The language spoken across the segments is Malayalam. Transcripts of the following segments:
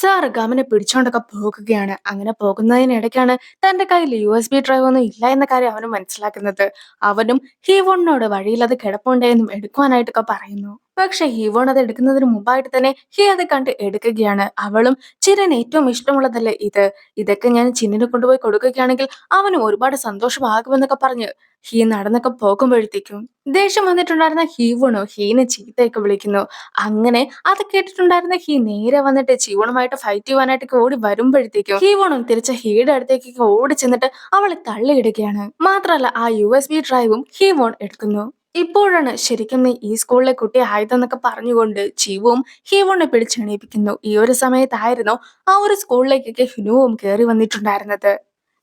സാർ ഗമനെ പിടിച്ചോണ്ടൊക്കെ പോകുകയാണ്. അങ്ങനെ പോകുന്നതിനിടയ്ക്കാണ് തന്റെ കയ്യിൽ USB ഡ്രൈവ് ഒന്നും ഇല്ല എന്ന കാര്യം അവന് മനസ്സിലാക്കുന്നത്. അവനും ഹീവോണിനോട് വഴിയിൽ അത് കിടപ്പുണ്ടെന്നും എടുക്കുവാനായിട്ടൊക്കെ പറയുന്നു. പക്ഷെ ഹീവോൺ അത് എടുക്കുന്നതിന് മുമ്പായിട്ട് തന്നെ ഹീ അത് കണ്ട് എടുക്കുകയാണ്. അവളും ചിരന് ഏറ്റവും ഇഷ്ടമുള്ളതല്ലേ ഇത്. ഇതൊക്കെ ഞാൻ ചിന്നിന് കൊണ്ടുപോയി കൊടുക്കുകയാണെങ്കിൽ അവനും ഒരുപാട് സന്തോഷമാകുമെന്നൊക്കെ പറഞ്ഞ് ഹീ നടന്നൊക്കെ പോകുമ്പോഴത്തേക്കും ദേഷ്യം വന്നിട്ടുണ്ടായിരുന്ന ഹീവോണോ ഹീനെ ചീത്തയൊക്കെ വിളിക്കുന്നു. അങ്ങനെ അത് കേട്ടിട്ടുണ്ടായിരുന്ന ഹീ നേരെ വന്നിട്ട് ചീവണുമായിട്ട് ഫൈറ്റ് ചെയ്യുവാനായിട്ടൊക്കെ ഓടി വരുമ്പോഴത്തേക്കും ഹീവോണും തിരിച്ച് ഹീയുടെ അടുത്തേക്ക് ഓടി ചെന്നിട്ട് അവളെ തള്ളിയിടുകയാണ്. മാത്രല്ല ആ USB ഡ്രൈവും ഹീവോൺ എടുക്കുന്നു. ഇപ്പോഴാണ് ശരിക്കും നീ ഈ സ്കൂളിലെ കുട്ടി ആയതെന്നൊക്കെ പറഞ്ഞുകൊണ്ട് ജീവും ഹീവോണിനെ പിടിച്ചെണീപ്പിക്കുന്നു. ഈ ഒരു സമയത്തായിരുന്നു ആ ഒരു സ്കൂളിലേക്കൊക്കെ ഹിനുവും കയറി വന്നിട്ടുണ്ടായിരുന്നത്.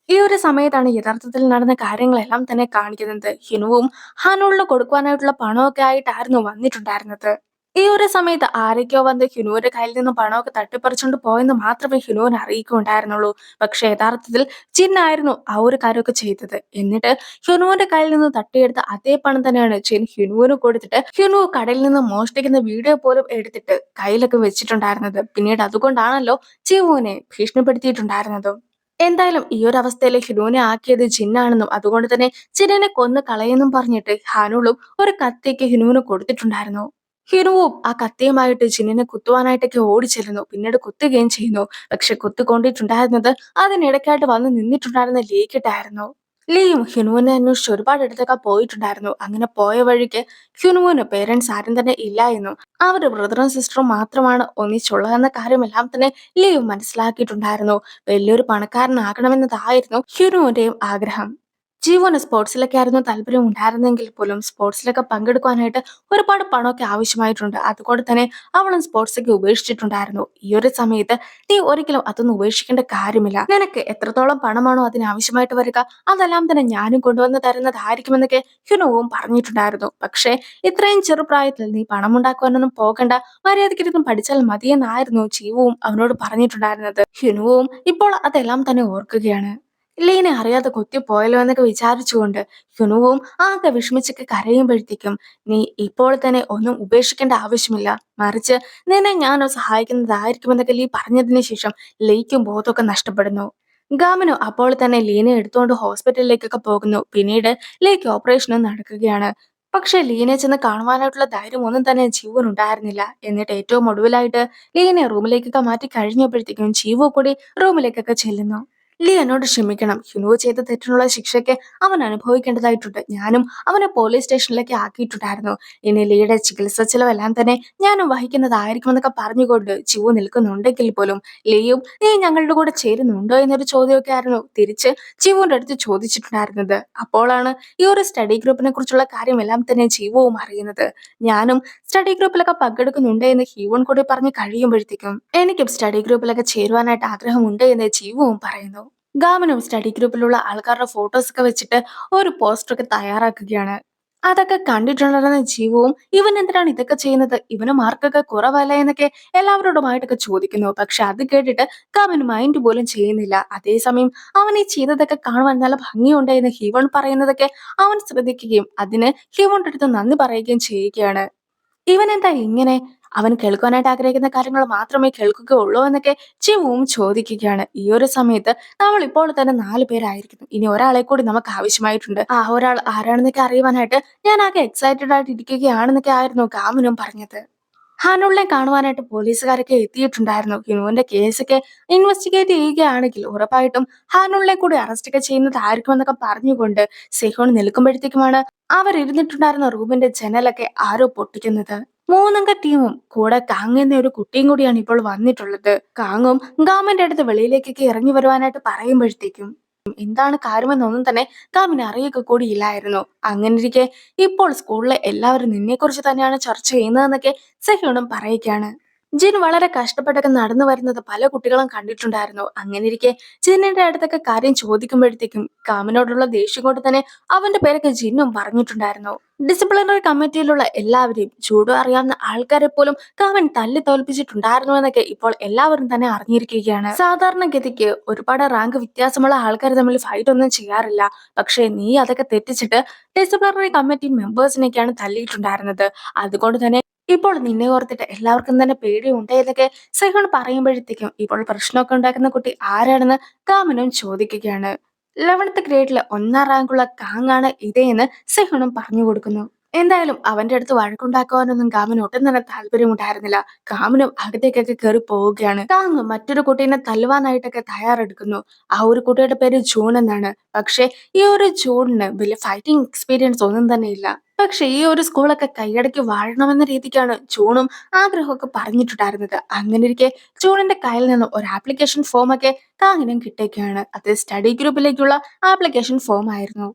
ഈ ഒരു സമയത്താണ് യഥാർത്ഥത്തിൽ നടന്ന കാര്യങ്ങളെല്ലാം തന്നെ കാണിക്കുന്നത്. ഹിനുവും ഹാനോളിന് കൊടുക്കുവാനായിട്ടുള്ള പണമൊക്കെ ആയിട്ടായിരുന്നു വന്നിട്ടുണ്ടായിരുന്നത്. ഈ ഒരു സമയത്ത് ആരൊക്കെയോ വന്ന് ഹിനുവിന്റെ കയ്യിൽ നിന്നും പണമൊക്കെ തട്ടിപ്പറിച്ചുകൊണ്ട് പോയെന്ന് മാത്രമേ ഹിനുവിന് അറിയിക്കുന്നുണ്ടായിരുന്നുള്ളൂ. പക്ഷെ യഥാർത്ഥത്തിൽ ജിന്നായിരുന്നു ആ ഒരു കാര്യമൊക്കെ ചെയ്തത്. എന്നിട്ട് ഹിനുവിന്റെ കയ്യിൽ നിന്ന് തട്ടിയെടുത്ത അതേ പണം തന്നെയാണ് ജിൻ ഹിനുവിന് കൊടുത്തിട്ട് ഹിനു കടയിൽ നിന്ന് മോഷ്ടിക്കുന്ന വീഡിയോ പോലും എടുത്തിട്ട് കയ്യിലൊക്കെ വെച്ചിട്ടുണ്ടായിരുന്നത്. പിന്നീട് അതുകൊണ്ടാണല്ലോ ജീവുവിനെ ഭീഷണിപ്പെടുത്തിയിട്ടുണ്ടായിരുന്നത്. എന്തായാലും ഈ ഒരു അവസ്ഥയിൽ ഹിനുവിനെ ആക്കിയത് ജിന്നാണെന്നും അതുകൊണ്ട് തന്നെ ജിന്നിനെ കൊന്ന് കളയെന്നും പറഞ്ഞിട്ട് ഹാനുളും ഒരു കത്തിയൊക്കെ ഹിനുവിന് കൊടുത്തിട്ടുണ്ടായിരുന്നു. ഹിനുവും ആ കത്തിയുമായിട്ട് ജിന്നിനെ കുത്തുവാനായിട്ടൊക്കെ ഓടിച്ചെല്ലുന്നു. പിന്നീട് കുത്തുകയും ചെയ്യുന്നു. പക്ഷെ കുത്തിക്കൊണ്ടിട്ടുണ്ടായിരുന്നത് അതിനിടയ്ക്കായിട്ട് വന്ന് നിന്നിട്ടുണ്ടായിരുന്ന ലീക്കിട്ടായിരുന്നു. ലീയും ഹിനുവിനെ അന്വേഷിച്ച് ഒരുപാട് ഇടത്തൊക്കെ പോയിട്ടുണ്ടായിരുന്നു. അങ്ങനെ പോയ വഴിക്ക് ഹിനുവിന് പേരൻസ് ആരും തന്നെ ഇല്ല എന്നും അവരുടെ ബ്രദറും സിസ്റ്ററും മാത്രമാണ് ഒന്നിച്ചുള്ളതെന്ന കാര്യമെല്ലാം തന്നെ ലീവ് മനസ്സിലാക്കിയിട്ടുണ്ടായിരുന്നു. വലിയൊരു പണക്കാരനാകണമെന്നതായിരുന്നു ഹിനുവിന്റെയും ആഗ്രഹം. ജീവന് സ്പോർട്സിലൊക്കെ ആയിരുന്നു താല്പര്യം ഉണ്ടായിരുന്നെങ്കിൽ പോലും സ്പോർട്സിലൊക്കെ പങ്കെടുക്കാനായിട്ട് ഒരുപാട് പണമൊക്കെ ആവശ്യമായിട്ടുണ്ട്. അതുകൊണ്ട് തന്നെ അവളും സ്പോർട്സൊക്കെ ഉപേക്ഷിച്ചിട്ടുണ്ടായിരുന്നു. ഈ ഒരു സമയത്ത് നീ ഒരിക്കലും അതൊന്നും ഉപേക്ഷിക്കേണ്ട കാര്യമില്ല. നിനക്ക് എത്രത്തോളം പണമാണോ അതിനാവശ്യമായിട്ട് വരിക അതെല്ലാം തന്നെ ഞാനും കൊണ്ടുവന്ന് തരുന്നതായിരിക്കുമെന്നൊക്കെ ഹിനുവും പറഞ്ഞിട്ടുണ്ടായിരുന്നു. പക്ഷെ ഇത്രയും ചെറുപ്രായത്തിൽ നീ പണം ഉണ്ടാക്കുവാനൊന്നും പോകണ്ട, മര്യാദയ്ക്കിരുന്നും പഠിച്ചാൽ മതിയെന്നായിരുന്നു ജീവവും അവനോട് പറഞ്ഞിട്ടുണ്ടായിരുന്നത്. ഹിനുവും ഇപ്പോൾ അതെല്ലാം തന്നെ ഓർക്കുകയാണ്. ലീനെ അറിയാതെ കുത്തിപ്പോയല്ലോ എന്നൊക്കെ വിചാരിച്ചുകൊണ്ട് ഹിനുവും ആകെ വിഷമിച്ചൊക്കെ കരയുമ്പോഴത്തേക്കും നീ ഇപ്പോൾ തന്നെ ഒന്നും ഉപേക്ഷിക്കേണ്ട ആവശ്യമില്ല, മറിച്ച് നിന്നെ ഞാൻ സഹായിക്കുന്നതായിരിക്കുമെന്നൊക്കെ ലീ പറഞ്ഞതിന് ശേഷം ലീക്കും ബോധമൊക്കെ നഷ്ടപ്പെടുന്നു. ഗാമനു അപ്പോൾ തന്നെ ലീനെ എടുത്തുകൊണ്ട് ഹോസ്പിറ്റലിലേക്കൊക്കെ പോകുന്നു. പിന്നീട് ലീക്ക് ഓപ്പറേഷനും നടക്കുകയാണ്. പക്ഷെ ലീനെ ചെന്ന് കാണുവാനായിട്ടുള്ള ധൈര്യം ഒന്നും തന്നെ ജീവനുണ്ടായിരുന്നില്ല. എന്നിട്ട് ഏറ്റവും ഒടുവിലായിട്ട് ലീനെ റൂമിലേക്കൊക്കെ മാറ്റി കഴിഞ്ഞപ്പോഴത്തേക്കും ജീവു കൂടി റൂമിലേക്കൊക്കെ ചെല്ലുന്നു. ലീ എന്നോട് ക്ഷമിക്കണം. ഹിനു ചെയ്ത തെറ്റിനുള്ള ശിക്ഷയ്ക്ക് അവൻ അനുഭവിക്കേണ്ടതായിട്ടുണ്ട്. ഞാനും അവനെ പോലീസ് സ്റ്റേഷനിലേക്ക് ആക്കിയിട്ടുണ്ടായിരുന്നു. ഇനി ലീയുടെ ചികിത്സ ചെലവെല്ലാം തന്നെ ഞാനും വഹിക്കുന്നതായിരിക്കുമെന്നൊക്കെ പറഞ്ഞുകൊണ്ട് ചിവു നിൽക്കുന്നുണ്ടെങ്കിൽ പോലും ലീയും നീ ഞങ്ങളുടെ കൂടെ ചേരുന്നുണ്ടോ എന്നൊരു ചോദ്യമൊക്കെ ആയിരുന്നു തിരിച്ച് ചിവുവിന്റെ അടുത്ത് ചോദിച്ചിട്ടുണ്ടായിരുന്നത്. അപ്പോഴാണ് ഈ ഒരു സ്റ്റഡി ഗ്രൂപ്പിനെ കുറിച്ചുള്ള കാര്യമെല്ലാം തന്നെ ജീവവും അറിയുന്നത്. ഞാനും സ്റ്റഡി ഗ്രൂപ്പിലൊക്കെ പങ്കെടുക്കുന്നുണ്ട് എന്ന് ഹീവൺ കൂടി പറഞ്ഞ് കഴിയുമ്പോഴത്തേക്കും എനിക്കും സ്റ്റഡി ഗ്രൂപ്പിലൊക്കെ ചേരുവാനായിട്ട് ആഗ്രഹമുണ്ട് എന്ന് ജീവവും പറയുന്നു. ഗാമനും സ്റ്റഡി ഗ്രൂപ്പിലുള്ള ആൾക്കാരുടെ ഫോട്ടോസ് ഒക്കെ വെച്ചിട്ട് ഒരു പോസ്റ്റർ ഒക്കെ തയ്യാറാക്കുകയാണ്. അതൊക്കെ കണ്ടിട്ടുണ്ടായിരുന്ന ജീവവും ഇവൻ എന്തിനാണ് ഇതൊക്കെ ചെയ്യുന്നത്, ഇവന് മാർക്കൊക്കെ കുറവല്ല എന്നൊക്കെ എല്ലാവരോടുമായിട്ടൊക്കെ ചോദിക്കുന്നു. പക്ഷെ അത് കേട്ടിട്ട് ഗാമന് മൈൻഡ് പോലും ചെയ്യുന്നില്ല. അതേസമയം അവൻ ഈ ചെയ്തതൊക്കെ കാണുവാൻ നല്ല ഭംഗിയുണ്ട് എന്ന് ഹിവൺ പറയുന്നതൊക്കെ അവൻ ശ്രദ്ധിക്കുകയും അതിന് ഹിവണിന്റെ അടുത്ത് നന്ദി പറയുകയും ചെയ്യുകയാണ്. ഇവൻ എന്താ ഇങ്ങനെ, അവൻ കേൾക്കുവാനായിട്ട് ആഗ്രഹിക്കുന്ന കാര്യങ്ങൾ മാത്രമേ കേൾക്കുകയുള്ളൂ എന്നൊക്കെ ചിവുവും ചോദിക്കുകയാണ്. ഈ ഒരു സമയത്ത് നമ്മൾ ഇപ്പോൾ തന്നെ 4 പേരായിരിക്കുന്നു. ഇനി ഒരാളെ കൂടി നമുക്ക് ആവശ്യമായിട്ടുണ്ട്. ആ ഒരാൾ ആരാണെന്നൊക്കെ അറിയുവാനായിട്ട് ഞാൻ ആകെ എക്സൈറ്റഡ് ആയിട്ട് ഇരിക്കുകയാണെന്നൊക്കെ ആയിരുന്നു ഗാമനും പറഞ്ഞത്. ഹാനുളിനെ കാണുവാനായിട്ട് പോലീസുകാരൊക്കെ എത്തിയിട്ടുണ്ടായിരുന്നു. ഹിനുവിന്റെ കേസൊക്കെ ഇൻവെസ്റ്റിഗേറ്റ് ചെയ്യുകയാണെങ്കിൽ ഉറപ്പായിട്ടും ഹാനുളിനെ കൂടി അറസ്റ്റ് ഒക്കെ ചെയ്യുന്നതായിരിക്കുമെന്നൊക്കെ പറഞ്ഞുകൊണ്ട് സെഹോൺ നിൽക്കുമ്പോഴത്തേക്കുമാണ് അവരിരുന്നിട്ടുണ്ടായിരുന്ന റൂമിന്റെ ജനലൊക്കെ ആരോ പൊട്ടിക്കുന്നത്. 3 അംഗ ടീമും കൂടെ കാങ് എന്ന ഒരു കുട്ടിയും കൂടിയാണ് ഇപ്പോൾ വന്നിട്ടുള്ളത്. കാങ്ങും ഗാമിന്റെ അടുത്ത് വെളിയിലേക്കൊക്കെ ഇറങ്ങി വരുവാനായിട്ട് പറയുമ്പോഴത്തേക്കും എന്താണ് കാര്യമെന്നൊന്നും തന്നെ ഗാമിന് അറിയുക കൂടിയില്ലായിരുന്നു. അങ്ങനെയിരിക്കെ ഇപ്പോൾ സ്കൂളിലെ എല്ലാവരും നിന്നെക്കുറിച്ച് തന്നെയാണ് ചർച്ച ചെയ്യുന്നതെന്നൊക്കെ സെഹ്യോണും പറയുകയാണ്. ജിൻ വളരെ കഷ്ടപ്പെട്ടൊക്കെ നടന്നു വരുന്നത് പല കുട്ടികളും കണ്ടിട്ടുണ്ടായിരുന്നു. അങ്ങനെയിരിക്കെ ജിന്നിന്റെ അടുത്തൊക്കെ കാര്യം ചോദിക്കുമ്പോഴത്തേക്കും കാമിനോടുള്ള ദേഷ്യം കൊണ്ട് തന്നെ അവന്റെ പേരൊക്കെ ജിന്നും പറഞ്ഞിട്ടുണ്ടായിരുന്നു. ഡിസിപ്ലിനറി കമ്മിറ്റിയിലുള്ള എല്ലാവരെയും ജൂഡോ അറിയാവുന്ന ആൾക്കാരെ പോലും കാമൻ തല്ലി തോൽപ്പിച്ചിട്ടുണ്ടായിരുന്നു എന്നൊക്കെ ഇപ്പോൾ എല്ലാവരും തന്നെ അറിഞ്ഞിരിക്കുകയാണ്. സാധാരണഗതിക്ക് ഒരുപാട് റാങ്ക് വ്യത്യാസമുള്ള ആൾക്കാർ തമ്മിൽ ഫൈറ്റ് ഒന്നും ചെയ്യാറില്ല. പക്ഷേ നീ അതൊക്കെ തെറ്റിച്ചിട്ട് ഡിസിപ്ലിനറി കമ്മിറ്റി മെമ്പേഴ്സിനൊക്കെയാണ് തല്ലിയിട്ടുണ്ടായിരുന്നത്. അതുകൊണ്ട് തന്നെ ഇപ്പോൾ നിന്നെ ഓർത്തിട്ട് എല്ലാവർക്കും തന്നെ പേടിയുണ്ട് എന്നൊക്കെ സെഹോൺ പറയുമ്പോഴത്തേക്കും ഇപ്പോൾ പ്രശ്നമൊക്കെ ഉണ്ടാക്കുന്ന കുട്ടി ആരാണെന്ന് കാമനും ചോദിക്കുകയാണ്. 11th ഗ്രേഡില് ഒന്നാം റാങ്കുള്ള കാങ്ങാണ് ഇതേന്ന് സെഹോണും പറഞ്ഞു കൊടുക്കുന്നു. എന്തായാലും അവന്റെ അടുത്ത് വഴക്കുണ്ടാക്കുവാനൊന്നും കാമിന് ഒട്ടും തന്നെ താല്പര്യമുണ്ടായിരുന്നില്ല. കാമിനും അകത്തേക്കൊക്കെ കയറി പോവുകയാണ്. കാങ് മറ്റൊരു കുട്ടീനെ തല്ലുവാനായിട്ടൊക്കെ തയ്യാറെടുക്കുന്നു. ആ ഒരു കുട്ടിയുടെ പേര് ജൂൺ എന്നാണ്. പക്ഷെ ഈ ഒരു ജൂണിന് വലിയ ഫൈറ്റിംഗ് എക്സ്പീരിയൻസ് ഒന്നും തന്നെ ഇല്ല. പക്ഷെ ഈ ഒരു സ്കൂളൊക്കെ കൈയടക്കി വാഴണമെന്ന രീതിക്കാണ് ജൂണും ആഗ്രഹമൊക്കെ പറഞ്ഞിട്ടുണ്ടായിരുന്നത്. അങ്ങനെയിരിക്കെ ജൂണിന്റെ കയ്യിൽ നിന്ന് ഒരു ആപ്ലിക്കേഷൻ ഫോം ഒക്കെ കാങ്ങിനും കിട്ടുകയാണ്. അത് സ്റ്റഡി ഗ്രൂപ്പിലേക്കുള്ള ആപ്ലിക്കേഷൻ ഫോം ആയിരുന്നു.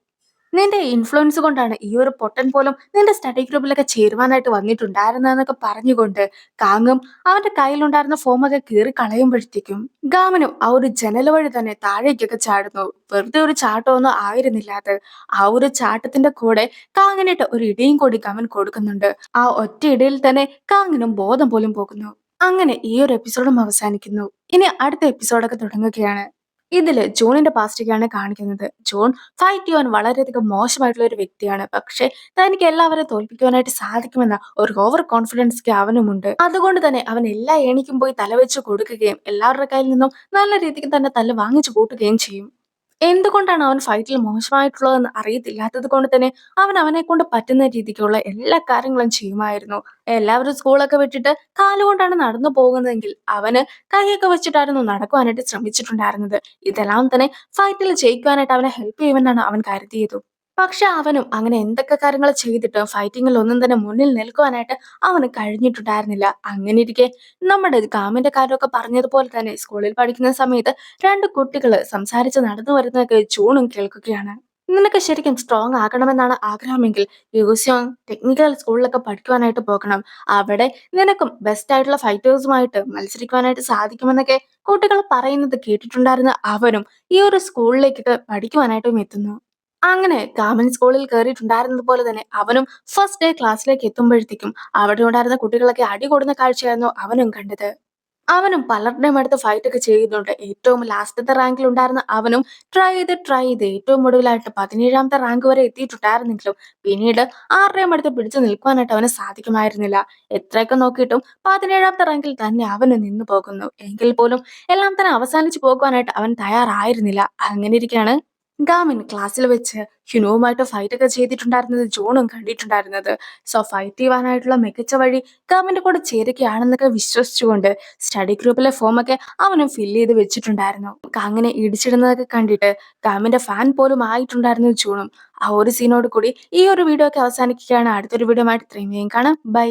നിന്റെ ഇൻഫ്ലുവൻസ് കൊണ്ടാണ് ഈ ഒരു പൊട്ടൻ പോലും നിന്റെ സ്റ്റഡി ഗ്രൂപ്പിലൊക്കെ ചേരുവാനായിട്ട് വന്നിട്ടുണ്ടായിരുന്നതെന്നൊക്കെ പറഞ്ഞുകൊണ്ട് കാങ്ങും അവന്റെ കയ്യിലുണ്ടായിരുന്ന ഫോമൊക്കെ കീറി കളയുമ്പോഴത്തേക്കും ഗാമനും ആ ഒരു ജനൽ വഴി തന്നെ താഴേക്കൊക്കെ ചാടുന്നു. വെറുതെ ഒരു ചാട്ടമൊന്നും ആയിരുന്നില്ല അത്. ആ ഒരു ചാട്ടത്തിന്റെ കൂടെ കാങ്ങിനിട്ട് ഒരു ഇടിയും കൂടി ഗമൻ കൊടുക്കുന്നുണ്ട്. ആ ഒറ്റ ഇടിയിൽ തന്നെ കാങ്ങിനും ബോധം പോലും പോകുന്നു. അങ്ങനെ ഈ ഒരു എപ്പിസോഡും അവസാനിക്കുന്നു. ഇനി അടുത്ത എപ്പിസോഡൊക്കെ തുടങ്ങുകയാണ്. ഇതില് ജോണിന്റെ പാസ്റ്റിക്കാണ് കാണിക്കുന്നത്. ജോൺ ഫൈറ്റ് ചെയ്യാൻ വളരെയധികം മോശമായിട്ടുള്ള ഒരു വ്യക്തിയാണ്. പക്ഷെ തനിക്ക് എല്ലാവരെയും തോൽപ്പിക്കുവാനായിട്ട് സാധിക്കുമെന്ന ഒരു ഓവർ കോൺഫിഡൻസ് അവനുമുണ്ട്. അതുകൊണ്ട് തന്നെ അവൻ എല്ലാ ഏണിക്കും പോയി തലവെച്ച് കൊടുക്കുകയും എല്ലാവരുടെ കയ്യിൽ നിന്നും നല്ല രീതിക്ക് തന്നെ തല്ല് വാങ്ങിച്ചു കൂട്ടുകയും ചെയ്യും. എന്തുകൊണ്ടാണ് അവൻ ഫൈറ്റിൽ മോശമായിട്ടുള്ളതെന്ന് അറിയത്തില്ലാത്തത് കൊണ്ട് തന്നെ അവൻ അവനെ കൊണ്ട് പറ്റുന്ന രീതിക്കുള്ള എല്ലാ കാര്യങ്ങളും ചെയ്യുമായിരുന്നു. എല്ലാവരും സ്കൂളൊക്കെ വിട്ടിട്ട് കാലുകൊണ്ടാണ് നടന്നു പോകുന്നതെങ്കിൽ അവന് കൈയൊക്കെ വെച്ചിട്ടായിരുന്നു നടക്കുവാനായിട്ട് ശ്രമിച്ചിട്ടുണ്ടായിരുന്നത്. ഇതെല്ലാം തന്നെ ഫൈറ്റിൽ ജയിക്കുവാനായിട്ട് അവനെ ഹെൽപ്പ് ചെയ്യുമെന്നാണ് അവൻ കരുതിയത്. പക്ഷെ അവനും അങ്ങനെ എന്തൊക്കെ കാര്യങ്ങൾ ചെയ്തിട്ട് ഫൈറ്റിങ്ങിൽ ഒന്നും തന്നെ മുന്നിൽ നിൽക്കുവാനായിട്ട് അവന് കഴിഞ്ഞിട്ടുണ്ടായിരുന്നില്ല. അങ്ങനെ ഇരിക്കെ നമ്മുടെ കാമിന്റെ കാര്യമൊക്കെ പറഞ്ഞതുപോലെ തന്നെ സ്കൂളിൽ പഠിക്കുന്ന സമയത്ത് രണ്ട് കുട്ടികൾ സംസാരിച്ച് നടന്നു വരുന്നതൊക്കെ ജൂണും കേൾക്കുകയാണ്. നിനക്ക് ശരിക്കും സ്ട്രോങ് ആകണമെന്നാണ് ആഗ്രഹമെങ്കിൽ മ്യൂസിയം ടെക്നിക്കൽ സ്കൂളിലൊക്കെ പഠിക്കുവാനായിട്ട് പോകണം. അവിടെ നിനക്കും ബെസ്റ്റ് ആയിട്ടുള്ള ഫൈറ്റേഴ്സുമായിട്ട് മത്സരിക്കുവാനായിട്ട് സാധിക്കുമെന്നൊക്കെ കുട്ടികൾ പറയുന്നത് കേട്ടിട്ടുണ്ടായിരുന്ന അവനും ഈ ഒരു സ്കൂളിലേക്കൊക്കെ പഠിക്കുവാനായിട്ടും എത്തുന്നു. അങ്ങനെ കാമൻ സ്കൂളിൽ കയറിയിട്ടുണ്ടായിരുന്നത് പോലെ തന്നെ അവനും ഫസ്റ്റ് ഡേ ക്ലാസ്സിലേക്ക് എത്തുമ്പോഴത്തേക്കും അവിടെ ഉണ്ടായിരുന്ന കുട്ടികളൊക്കെ അടികൂടുന്ന കാഴ്ചയായിരുന്നു അവനും കണ്ടത്. അവനും പലരുടെയും അടുത്ത് ഫൈറ്റ് ഒക്കെ ചെയ്യുന്നുണ്ട്. ഏറ്റവും ലാസ്റ്റത്തെ റാങ്കിൽ ഉണ്ടായിരുന്ന അവനും ട്രൈ ചെയ്ത് ഏറ്റവും ഒടുവിലായിട്ട് 17ാമത്തെ റാങ്ക് വരെ എത്തിയിട്ടുണ്ടായിരുന്നെങ്കിലും പിന്നീട് ആരുടെയും അടുത്ത് പിടിച്ചു നിൽക്കുവാനായിട്ട് അവന് സാധിക്കുമായിരുന്നില്ല. എത്രയൊക്കെ നോക്കിയിട്ടും 17ാമത്തെ റാങ്കിൽ തന്നെ അവന് നിന്നു പോകുന്നു. എങ്കിൽ പോലും എല്ലാം തന്നെ അവസാനിച്ചു പോകുവാനായിട്ട് അവൻ തയ്യാറായിരുന്നില്ല. അങ്ങനെ ഇരിക്കെയാണ് ഗാമിൻ ക്ലാസ്സിൽ വെച്ച് ഹ്യുനുവുമായിട്ട് ഫൈറ്റ് ഒക്കെ ചെയ്തിട്ടുണ്ടായിരുന്നത് ജോണും കണ്ടിട്ടുണ്ടായിരുന്നത്. സോ ഫൈറ്റ് ചെയ്യുവാനായിട്ടുള്ള മികച്ച വഴി ഗാമിന്റെ കൂടെ ചേരുകയാണെന്നൊക്കെ വിശ്വസിച്ചുകൊണ്ട് സ്റ്റഡി ഗ്രൂപ്പിലെ ഫോമൊക്കെ അവനും ഫില്ല് ചെയ്ത് വെച്ചിട്ടുണ്ടായിരുന്നു. അങ്ങനെ ഇടിച്ചിടുന്നതൊക്കെ കണ്ടിട്ട് ഗാമിന്റെ ഫാൻ പോലും ആയിട്ടുണ്ടായിരുന്നു ജൂണും. ആ ഒരു സീനോട് കൂടി ഈ ഒരു വീഡിയോ ഒക്കെ അവസാനിക്കുകയാണ്. അടുത്തൊരു വീഡിയോ ആയിട്ട് ഇത്രയും വേഗം കാണാം. ബൈ.